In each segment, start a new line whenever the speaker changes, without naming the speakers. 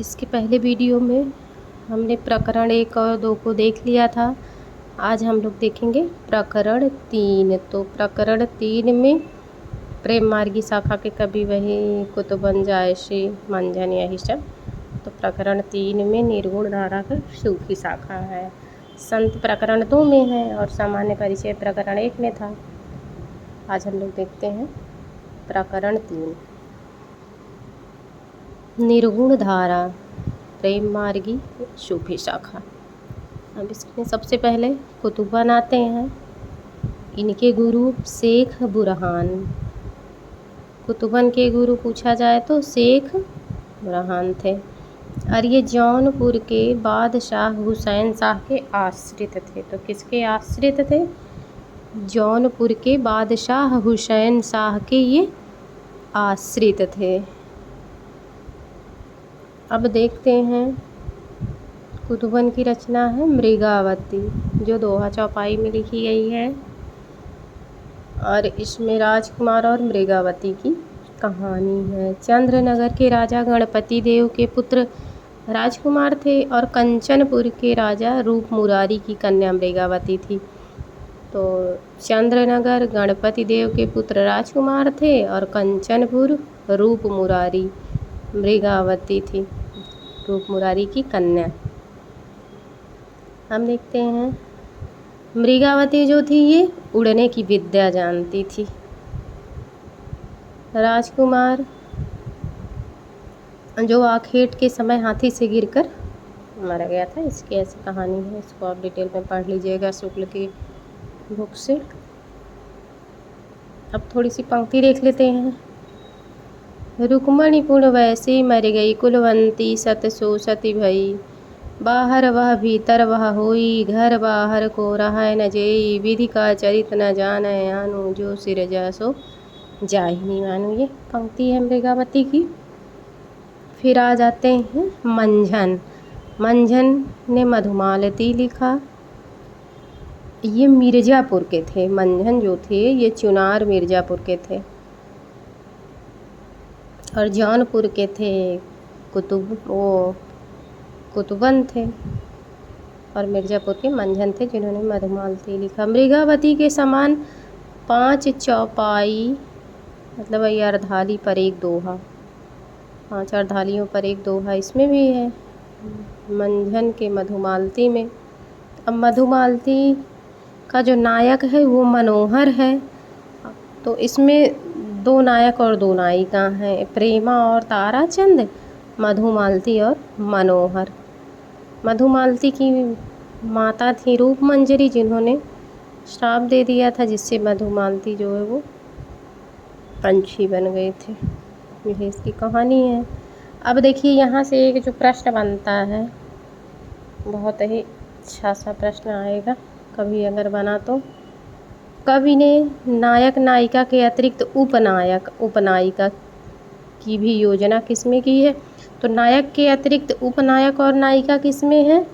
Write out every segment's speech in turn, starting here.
इसके पहले वीडियो में हमने प्रकरण 1 और 2 को देख लिया था। आज हम लोग देखेंगे प्रकरण 3। तो प्रकरण 3 में प्रेम मार्गी शाखा के कवि वही कुतुबन जायसी मंझन यही सब। तो प्रकरण 3 में निर्गुण धारा का सूफी शाखा है। संत प्रकरण 2 में है और सामान्य परिचय प्रकरण 1 में था। आज हम लोग देखते हैं प्रकरण 3 निर्गुण धारा प्रेम मार्गी सूफी शाखा। अब इसमें सबसे पहले कुतुबन आते हैं। इनके गुरु शेख बुरहान। कुतुबन के गुरु पूछा जाए तो शेख बुरहान थे और ये जौनपुर के बादशाह हुसैन शाह के आश्रित थे। तो किसके आश्रित थे? जौनपुर के बादशाह हुसैन शाह के ये आश्रित थे। अब देखते हैं कुतुबन की रचना है मृगावती, जो दोहा चौपाई में लिखी गई है और इसमें राजकुमार और मृगावती की कहानी है। चंद्रनगर के राजा गणपति देव के पुत्र राजकुमार थे और कंचनपुर के राजा रूप मुरारी की कन्या मृगावती थी। तो चंद्रनगर गणपति देव के पुत्र राजकुमार थे और कंचनपुर रूप मुरारी मृगावती थी, रूप मुरारी की कन्या। हम देखते हैं मृगावती जो थी ये उड़ने की विद्या जानती थी। राजकुमार जो आखेट के समय हाथी से गिरकर मारा गया था, इसकी ऐसी कहानी है। इसको आप डिटेल में पढ़ लीजिएगा शुक्ल की बुक से। अब थोड़ी सी पंक्ति देख लेते हैं। रुक्मणी पुण्य वैसी मर गई, कुलवंती सत सो सती भई। बाहर वह भीतर वह होई, घर बाहर को रहा न जेई। विधि का चरित न जाने आनु, जो सिर जा सो जाहि नहीं मानु। ये पंक्ति है मृगावती की। फिर आ जाते हैं मंझन। मंझन ने मधुमालती लिखा। ये मिर्ज़ापुर के थे। मंझन जो थे ये चुनार मिर्ज़ापुर के थे और जौनपुर के थे कुतुबन थे और मिर्ज़ापुर के मंझन थे जिन्होंने मधुमालती लिखा। मृगावती के समान 5 चौपाई मतलब ये अर्धाली पर एक दोहा, 5 अर्धालियों पर एक दोहा इसमें भी है मंझन के मधुमालती में। अब मधुमालती का जो नायक है वो मनोहर है। तो इसमें 2 नायक और 2 नायिका हैं, प्रेमा और ताराचंद, मधुमालती और मनोहर। मधुमालती की माता थी रूपमंजरी, जिन्होंने श्राप दे दिया था जिससे मधुमालती जो है वो पंछी बन गए थे। यह इसकी कहानी है। अब देखिए यहाँ से एक जो प्रश्न बनता है, बहुत ही अच्छा सा प्रश्न आएगा कभी अगर बना तो। कवि ने नायक नायिका के अतिरिक्त उपनायक उपनायिका की भी योजना किसमें की है? तो नायक के अतिरिक्त उपनायक और नायिका किसमें है?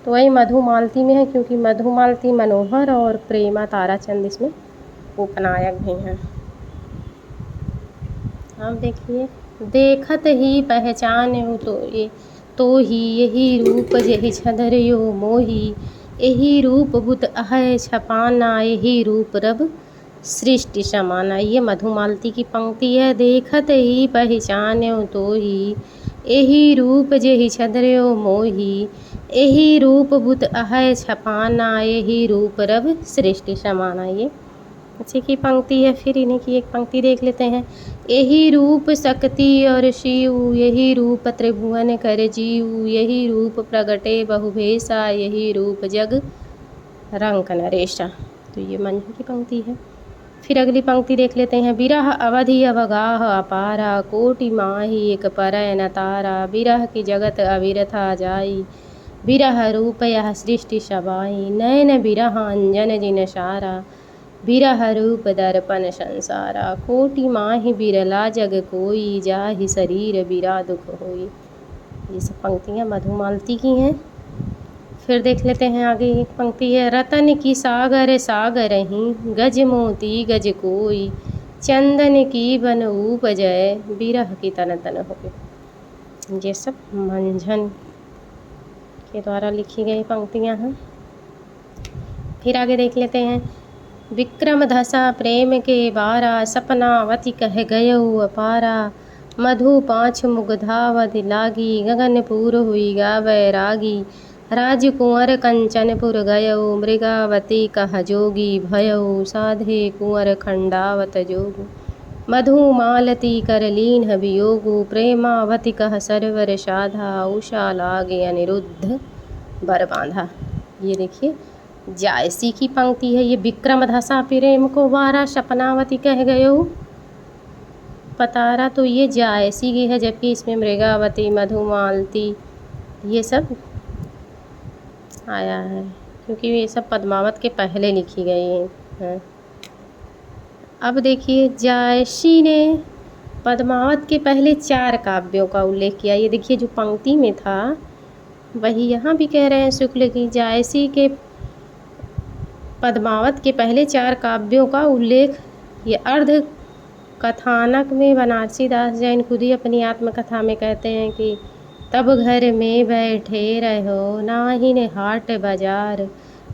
तो वही मधुमालती में है, क्योंकि मधुमालती मनोहर और प्रेमा ताराचंद इसमें उपनायक भी हैं। अब देखिए देखत ही पहचान तो ही यही रूप जहि छदरियो मोही। यही रूप बुत अहय छपाना, यही रूप रब सृष्टि समाना। ये मधुमालती की पंक्ति है। देखत ही पहचान्यो तो ही, यही रूप जेहि छदरियो मोही। यही रूप बुत अहय छपाना, यही रूप रब सृष्टि समाना। ये अच्छी की पंक्ति है। फिर इन्हीं की एक पंक्ति देख लेते हैं। यही रूप शक्ति और शिव, यही रूप त्रिभुवन कर जीव। यही रूप प्रगटे बहुभेषा, यही रूप जग रंक नरेशा। तो ये मंझन की पंक्ति है। फिर अगली पंक्ति देख लेते हैं। बिरह अवधि अवगाह अपारा, कोटि माही एक परय न तारा। बिरह की जगत अविरथा जाई, बिरह रूप यह सृष्टि सबाई। नयन बिरह अंजन जिन सारा, बिरह रूप दर्पण संसारा। कोटि माही बिरला जग कोई, जाहि शरीर बिरा दुख होई। ये सब पंक्तियाँ मधुमालती की हैं। फिर देख लेते हैं आगे एक पंक्ति है। रतन की सागर सागर ही, गज मोती गज कोई। चंदन की बन उपजय, बिरह की तन तन होई। ये सब मंझन के द्वारा लिखी गई पंक्तियाँ हैं। फिर आगे देख लेते हैं। विक्रम धसा प्रेम के बारा, सपनावती कह गयऊ अपारा। मधु पाँच मुग्धावति लागी, गगनपुर हुई गा बैरागी। राजकुंवर कंचनपुर गयऊ, मृगावती कह जोगी भयऊ। साधे कुंवर खंडावत जोगु, मधुमालती कर लीन वियोगु। प्रेमावती कह सरवर साधा, उषा लागे अनिरुद्ध बर बांधा। ये देखिए जायसी की पंक्ति है। ये विक्रम धसा प्रेम को बारा, सपनावती कह गयो पतारा, तो ये जायसी की है। जबकि इसमें मृगावती, मधुमालती ये सब आया है, क्योंकि ये सब पद्मावत के पहले लिखी गई हैं। अब देखिए जायसी ने पद्मावत के पहले 4 काव्यों का उल्लेख किया। ये देखिए जो पंक्ति में था वही यहाँ भी कह रहे हैं शुक्ल की। जायसी के पद्मावत के पहले 4 काव्यों का उल्लेख ये अर्ध कथानक में बनारसी दास जैन खुद ही अपनी आत्मकथा में कहते हैं कि तब घर में बैठे रहो, नाहिन हाट बाजार।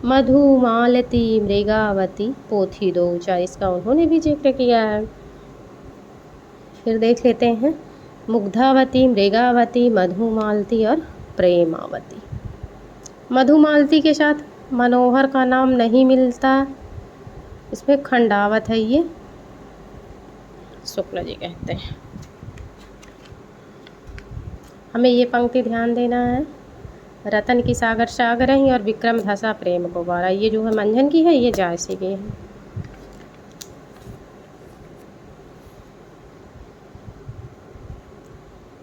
मधुमालती मृगावती पोथी दो उचार, इसका उन्होंने भी जिक्र किया है। फिर देख लेते हैं मुग्धावती, मृगावती, मधुमालती और प्रेमावती। मधुमालती के साथ मनोहर का नाम नहीं मिलता, इसमें खंडावत है, ये शुक्ल जी कहते हैं। हमें ये पंक्ति ध्यान देना है। रतन की सागर सागर ही और विक्रम धसा प्रेम को बारा, ये जो है मंझन की है, ये जायसी की है।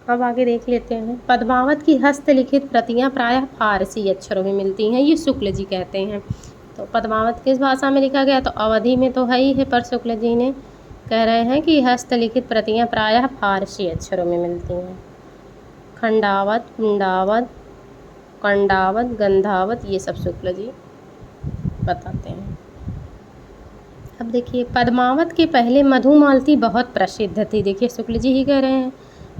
अब आगे देख लेते हैं। पद्मावत की हस्तलिखित प्रतियां प्रायः फारसी अक्षरों में मिलती हैं, ये शुक्ल जी कहते हैं। तो पद्मावत किस भाषा में लिखा गया, तो अवधि में तो है ही है, पर शुक्ल जी ने कह रहे हैं कि हस्तलिखित प्रतियां प्रायः फारसी अक्षरों में मिलती हैं। खंडावत, कुंडावत, कंडावत, गंधावत ये सब शुक्ल जी बताते हैं। अब देखिए पद्मावत के पहले मधुमालती बहुत प्रसिद्ध थी। देखिए शुक्ल जी ही कह रहे हैं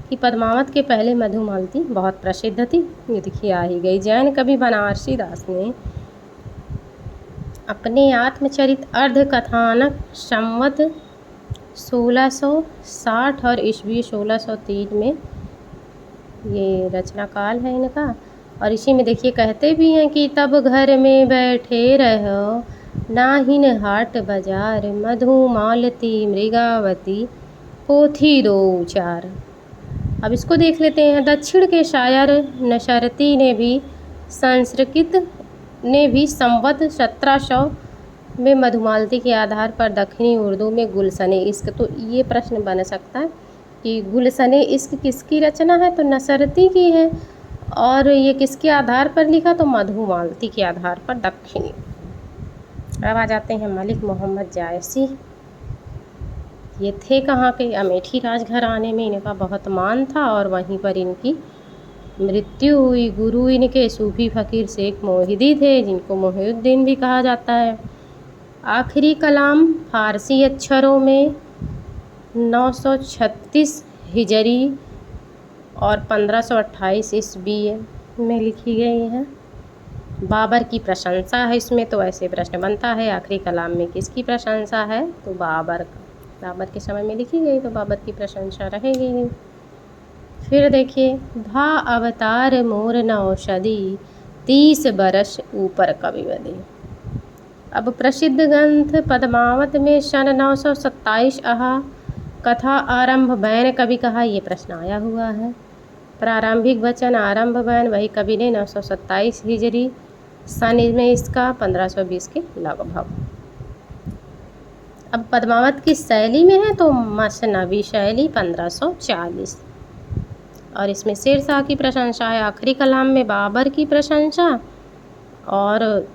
कि पद्मावत के पहले मधुमालती बहुत प्रसिद्ध थी। ये देखिए आ ही गई। जैन कवि बनारसी दास ने अपने आत्मचरित अर्ध कथानक संवत 1660 और ईस्वी 1603 में, ये रचना काल है इनका। और इसी में देखिए कहते भी हैं कि तब घर में बैठे रहो, नाहिन हाट बाजार। मधुमालती मृगावती पोथी दो उचार। अब इसको देख लेते हैं। दक्षिण के शायर नशरती ने भी संस्कृत ने भी संवत 1700 में मधुमालती के आधार पर दक्षिणी उर्दू में गुलशने इश्क, तो ये प्रश्न बन सकता है कि गुलशने इश्क किसकी रचना है, तो नशरती की है। और ये किसके आधार पर लिखा, तो मधुमालती के आधार पर दक्षिणी। अब आ जाते हैं मलिक मोहम्मद जायसी। ये थे कहाँ के, अमेठी राजघराने में इनका बहुत मान था और वहीं पर इनकी मृत्यु हुई। गुरु इनके सूफी फ़कीर शेख मोहिदी थे, जिनको मोहिउद्दीन भी कहा जाता है। आखिरी कलाम फारसी अक्षरों में 936 हिजरी और 1528 ईस्वी में लिखी गई है। बाबर की प्रशंसा है इसमें, तो ऐसे प्रश्न बनता है आखिरी कलाम में किसकी प्रशंसा है, तो बाबर के समय में लिखी गई, तो बाबर की प्रशंसा रहेगी। फिर देखिए भा अवतार मोर नौषधि, 30 बरस ऊपर कवि बधे। अब प्रसिद्ध ग्रंथ पद्मावत में सन 927 आहा कथा आरंभ बैन कवि कहा, ये प्रश्न आया हुआ है। प्रारंभिक वचन आरंभ बैन, वही कवि ने 927 हिजरी सन में इसका 1520 के लगभग। अब पद्मावत की शैली में है तो मसनवी शैली 1540, और इसमें शेरशाह की प्रशंसा है। आखिरी कलाम में बाबर की प्रशंसा और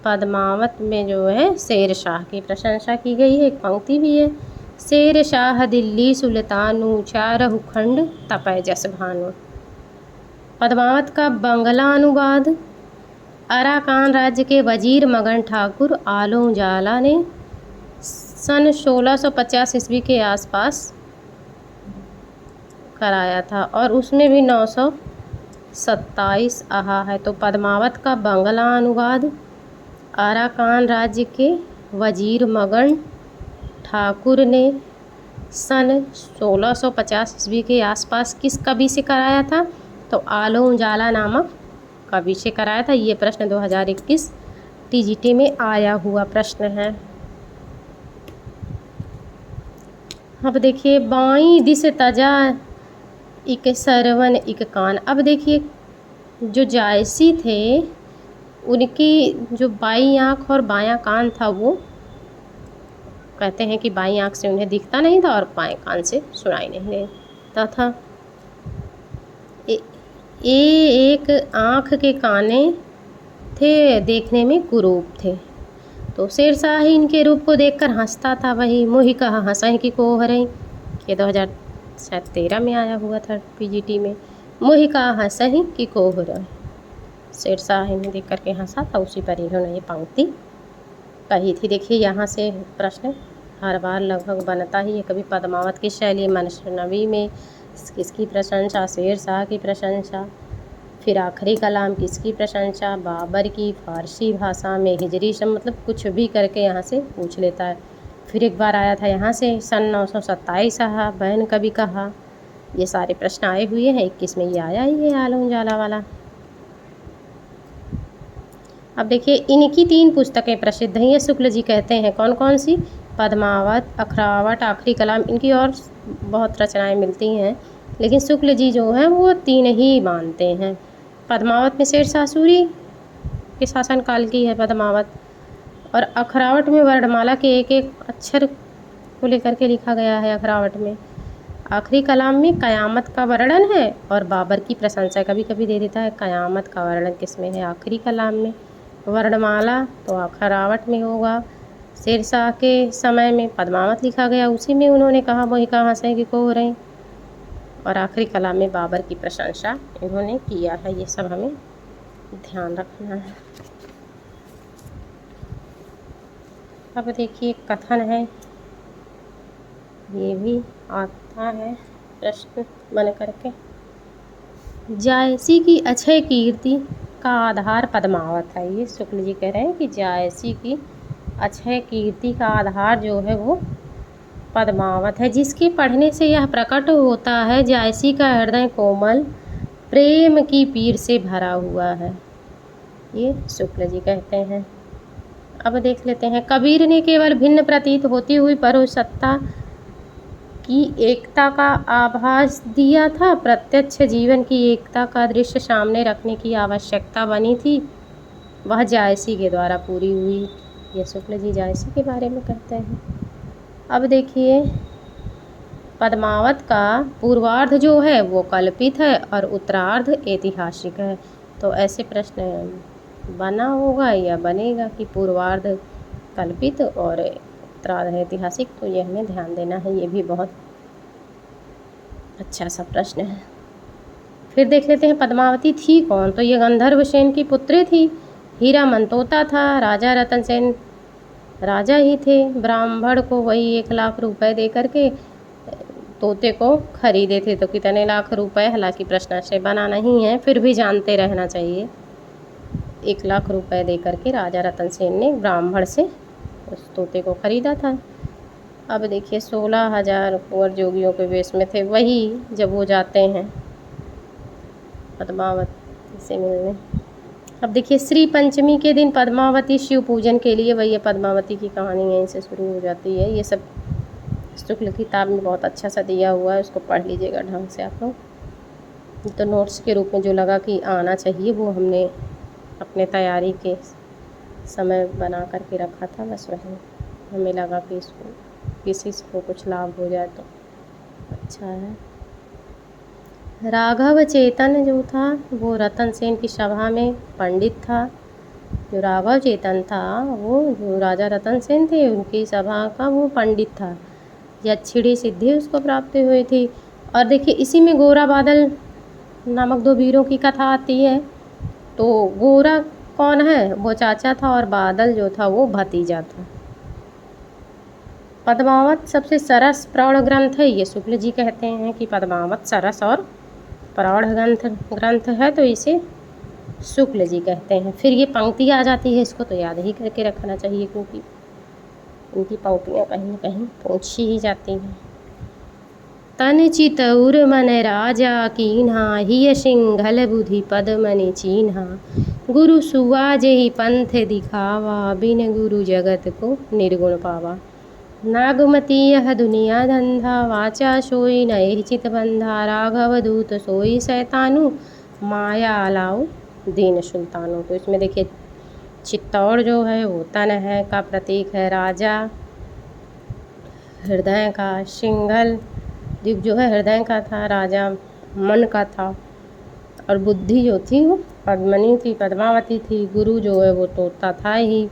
पद्मावत में जो है शेरशाह की प्रशंसा की गई है। एक पंक्ति भी है, शेरशाह दिल्ली सुल्तानु, चारहु खंड तपय जस भानु। पद्मावत का बंगला अनुवाद अराकान राज्य के वजीर मगन ठाकुर आलोम जाला ने सन 1650 ईस्वी के आसपास कराया था और उसमें भी 927 आहा है। तो पद्मावत का बंगला अनुवाद आराकान राज्य के वजीर मगन ठाकुर ने सन 1650 ईस्वी के आसपास किस कवि से कराया था? तो आलो उजाला नामक कवि से कराया था। ये प्रश्न 2021 टीजीटी में आया हुआ प्रश्न है। अब देखिए, बाई दिस तजा इक सरवन इक कान। अब देखिए, जो जायसी थे उनकी जो बाई आँख और बायां कान था, वो कहते हैं कि बाई आँख से उन्हें दिखता नहीं था और बाएं कान से सुनाई नहीं देता था। एक आँख के काने थे, देखने में कुरूप थे। तो शेरशाह ही इनके रूप को देखकर हंसता था, वही मोहि कहा हंसई की कोहरई। ये 2013 में आया हुआ था पीजीटी में। मोहि कहा हंसई की कोहरई, शेरशाह इन्हें देख करके हंसा था, उसी पर इन्होंने ये पंक्ति कही थी। देखिए, यहाँ से प्रश्न हर बार लगभग बनता ही है। कभी पद्मावत की शैली, मसनवी में किसकी प्रशंसा, शेरशाह की प्रशंसा, फिर आखिरी कलाम किसकी प्रशंसा, बाबर की, फारसी भाषा में हिजरी शम, मतलब कुछ भी करके यहाँ से पूछ लेता है। फिर एक बार आया था यहाँ से सन 927 आहा, बैन कभी कहा। ये सारे प्रश्न आए हुए हैं। 21 में ये आया ही है आलो उजाला वाला। अब देखिए, इनकी 3 पुस्तकें प्रसिद्ध हैं। ये शुक्ल जी कहते हैं। कौन कौन सी? पद्मावत, अखरावट, आखिरी कलाम। इनकी और बहुत रचनाएं मिलती हैं, लेकिन शुक्ल जी जो हैं वो 3 ही मानते हैं। पद्मावत में शेरशाह सूरी के शासनकाल की है पद्मावत, और अखरावट में वर्णमाला के एक एक अक्षर को लेकर के लिखा गया है अखरावट में। आखिरी कलाम में क़यामत का वर्णन है और बाबर की प्रशंसा। कभी कभी दे देता है क़यामत का वर्णन किस में है, आखिरी कलाम में। वर्णमाला तो अखरावट में होगा। शेरशाह के समय में पद्मावत लिखा गया, उसी में उन्होंने कहा मोहि कहा हंसई की कोहरई, और आखिरी कलाम में बाबर की प्रशंसा इन्होंने किया है। ये सब हमें ध्यान रखना है। अब देखिए, कथन है, ये भी आता है प्रश्न बन करके। जायसी की अक्षय कीर्ति का आधार पद्मावत है। ये शुक्ल जी कह रहे हैं कि जायसी की अक्षय कीर्ति का आधार जो है वो पद्मावत है, जिसके पढ़ने से यह प्रकट होता है जायसी का हृदय कोमल प्रेम की पीर से भरा हुआ है। ये शुक्ल जी कहते हैं। अब देख लेते हैं, कबीर ने केवल भिन्न प्रतीत होती हुई परोसत्ता की एकता का आभास दिया था, प्रत्यक्ष जीवन की एकता का दृश्य सामने रखने की आवश्यकता बनी थी, वह जायसी के द्वारा पूरी हुई। ये शुक्ल जी जायसी के बारे में कहते हैं। अब देखिए, पद्मावत का पूर्वार्ध जो है वो कल्पित है और उत्तरार्ध ऐतिहासिक है। तो ऐसे प्रश्न बना होगा या बनेगा कि पूर्वार्ध कल्पित और उत्तरार्ध ऐतिहासिक, तो ये हमें ध्यान देना है। ये भी बहुत अच्छा सा प्रश्न है। फिर देख लेते हैं, पद्मावती थी कौन? तो ये गंधर्व सेन की पुत्री थी। हीरा मनतोता था। राजा रतन सेन राजा ही थे। ब्राह्मण को वही 1 लाख रुपए दे करके तोते को खरीदे थे। तो कितने लाख रुपए, हालांकि प्रश्न से बना नहीं है, फिर भी जानते रहना चाहिए। 1 लाख रुपए दे करके राजा रतन सेन ने ब्राह्मण से उस तोते को खरीदा था। अब देखिए, 16,000 कुंवर जोगियों के वेश में थे, वही जब वो जाते हैं पद्मावती से मिलने। अब देखिए, श्री पंचमी के दिन पद्मावती शिव पूजन के लिए, वही पद्मावती की कहानी यहीं से शुरू हो जाती है। ये सब शुक्ल किताब में बहुत अच्छा सा दिया हुआ है, उसको पढ़ लीजिएगा ढंग से आप लोग। तो नोट्स के रूप में जो लगा कि आना चाहिए वो हमने अपने तैयारी के समय बना करके रखा था, बस वही हमें लगा कि इसको किसी को कुछ लाभ हो जाए तो अच्छा है। राघव चेतन जो था वो रतन सेन की सभा में पंडित था। जो राघव चेतन था वो जो राजा रतन सेन थे उनकी सभा का वो पंडित था। यक्षिणी सिद्धि उसको प्राप्त हुई थी। और देखिए, इसी में गोरा बादल नामक 2 वीरों की कथा आती है। तो गोरा कौन है? वो चाचा था और बादल जो था वो भतीजा था। पद्मावत सबसे सरस प्रौढ़ ग्रंथ है, ये शुक्ल जी कहते हैं कि पद्मावत सरस और प्रौढ़ ग्रंथ है, तो इसे शुक्ल जी कहते हैं। फिर ये पंक्ति आ जाती है, इसको तो याद ही करके रखना चाहिए क्योंकि इनकी पंक्तियाँ कहीं न कहीं पूछी ही जाती हैं। तन चितौर मन राजा कीन्हा, हिय सिंघल बुधि पद मनि चीन्हा। गुरु सुआ जेहि पंथ दिखावा, बिन गुरु जगत को निर्गुण पावा। नागमती यह दुनिया धंधा, वाचा सोई न एहि चित बंधा। राघव दूत सोई शैतानु, माया अलाउ दीन सुल्तानु। तो इसमें देखिए चित्तौड़ जो है वो तन है का प्रतीक है, राजा हृदय का, सिंघल द्वीप जो है हृदय का था, राजा मन का था, और बुद्धि जो थी वो पद्मनी थी, पद्मावती थी। गुरु जो है वो तोता था ही,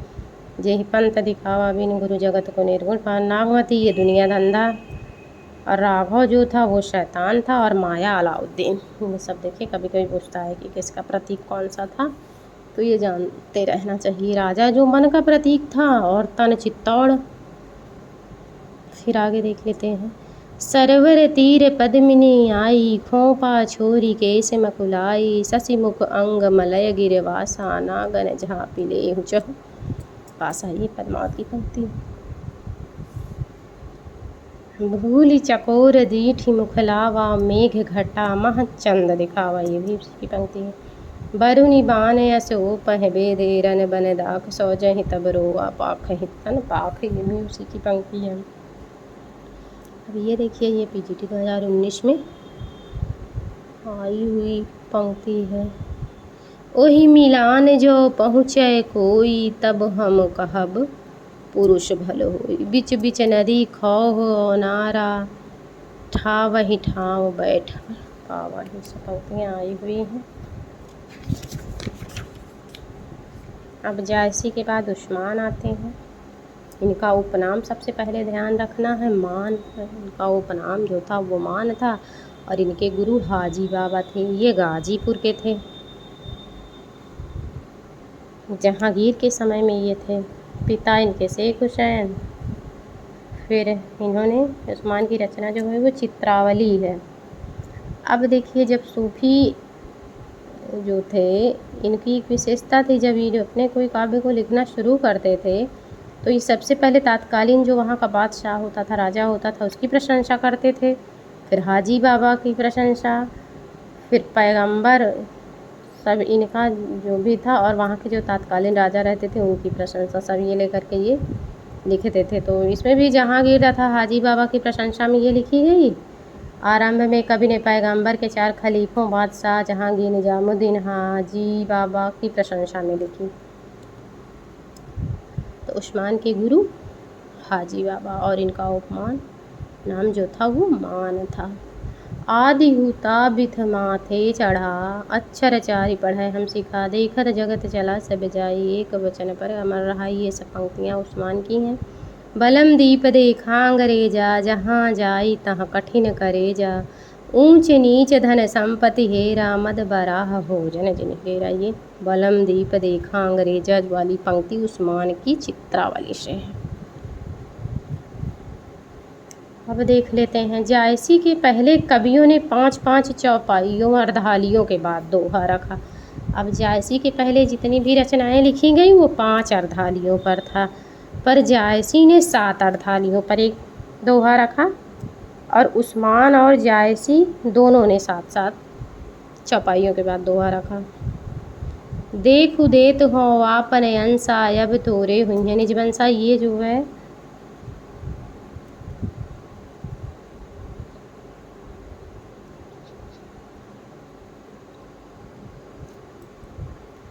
जेहि पंथ दिखावा, बिन गुरु जगत को निर्गुण पावा। नागमती ये दुनिया धंधा, और राघव जो था वो शैतान था, और माया अलाउद्दीन। ये सब देखिए कभी कभी पूछता है कि किसका प्रतीक कौन सा था, तो ये जानते रहना चाहिए। राजा जो मन का प्रतीक था, और तन चित्तौड़। फिर आगे देख लेते हैं। सरवर तीर पद्मिनी आई, खोपा छोरी केस मकुलाई। शशिमुख अंग मलय गिरवासा, नागन झाँपि लेहु चहु पासा। ये पद्मावत की पंक्ति। भूलि चकोर दीठि मुख लावा, मेघ घटा मह चंद दिखावा। ये भी उसकी पंक्ति है। बरुनि बान यसो पह बेदे, रन बन दाख सौ जहि तब रोआ पाख तन पाख। ये भी उसी की पंक्ति है। अब ये देखिए, ये पीजीटी 2019 में आई हुई पंक्ति है। ओहि मिलान जो पहुँचे कोई, तब हम कहब पुरुष भल होई। बिच बिच नदी खौह नारा, ठावहि ठाव बैठ पावा। ये सब पंक्तियाँ आई हुई हैं। अब जायसी के बाद उस्मान आते हैं। इनका उपनाम सबसे पहले ध्यान रखना है, मान। इनका उपनाम जो था वो मान था, और इनके गुरु हाजी बाबा थे। ये गाजीपुर के थे, जहांगीर के समय में ये थे। पिता इनके शेख हुसैन। फिर इन्होंने उस्मान की रचना जो है वो चित्रावली है। अब देखिए, जब सूफी जो थे, इनकी एक विशेषता थी, जब ये अपने कोई काव्य को लिखना शुरू करते थे तो ये सबसे पहले तात्कालीन जो वहाँ का बादशाह होता था, राजा होता था, उसकी प्रशंसा करते थे। फिर हाजी बाबा की प्रशंसा, फिर पैगंबर, सब इनका जो भी था, और वहाँ के जो तात्कालीन राजा रहते थे उनकी प्रशंसा, सब ये लेकर के ये लिखते थे। तो इसमें भी जहांगीर था, हाजी बाबा की प्रशंसा में ये लिखी गई। आरंभ में कवि ने पैगंबर के 4 खलीफों बादशाह जहांगीर निजामुद्दीन हाजी बाबा की प्रशंसा में लिखी। तो उस्मान के गुरु हाजी बाबा, और इनका उपमान नाम जो था वो मान था। आदि हुता बिथ माथे चढ़ा, अक्षर चारि पढ़े हम सिखा। देखत जगत चला सब जाई, एक वचन पर अमर रहा। ये सब पंक्तियाँ उस्मान की हैं। बलम दीप देखा अंग्रेजा, जहाँ जाई तहाँ कठिन करेजा। ऊंच नीच धन संपत्ति हेरा, मद बराह भोजन जिन हेरा। ये बलम दीप देखा अंग्रेजा वाली पंक्ति उस्मान की चित्रावली से है। अब देख लेते हैं, जायसी के पहले कवियों ने 5-5 चौपाइयों अर्धालियों के बाद दोहा रखा। अब जायसी के पहले जितनी भी रचनाएं लिखी गई वो 5 अर्धालियों पर था, पर जायसी ने 7 अर्धालियों पर एक दोहा रखा, और उस्मान और जायसी दोनों ने 7-7 चौपाइयों के बाद दोहा रखा। देखु देत हो आपन अंसा, अब तोरे हुई निजबंसा। ये जो है